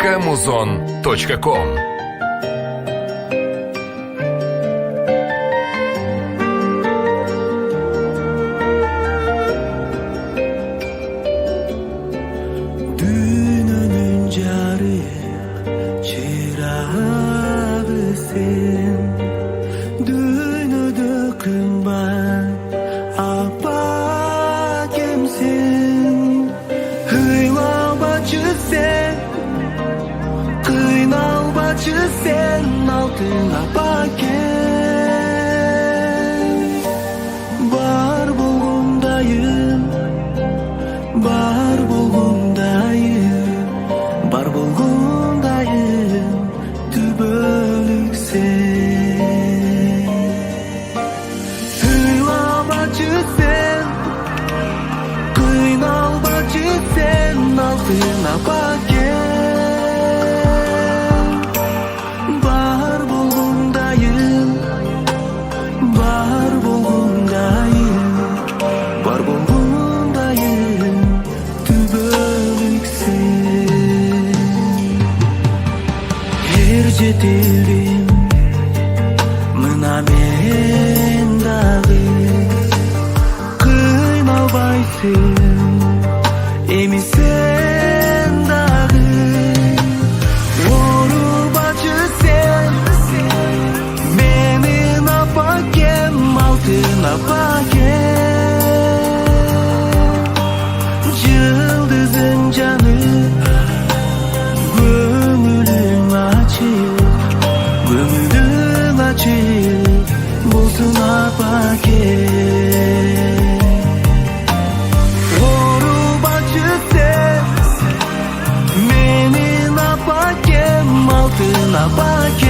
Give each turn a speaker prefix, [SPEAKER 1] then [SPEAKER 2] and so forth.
[SPEAKER 1] www.muzon.com.
[SPEAKER 2] Dününün carı çırağı sen, dünüdü kımban apa kimsin? Hıyla bacı sen, kıynal bacı sen, altına baken. Bar bulgundayım, bar bulgundayım, bar bulgundayım, tübölük sen. Hıyla bacı sen, kıynal bacı sen, altına baken. Bar bulgundayım, bar bulgundayım, bar bulgundayım, tübölük sen. Her jetildim mına men dağı, kıymalbaysın emi sen dağı. Oru bacı sen, menin apakem, altına bakem. Yıldızın canı, gönlün açık, gönlün açık, bulsun apakem. Oru bacı sen, menin apakem, altına bakem.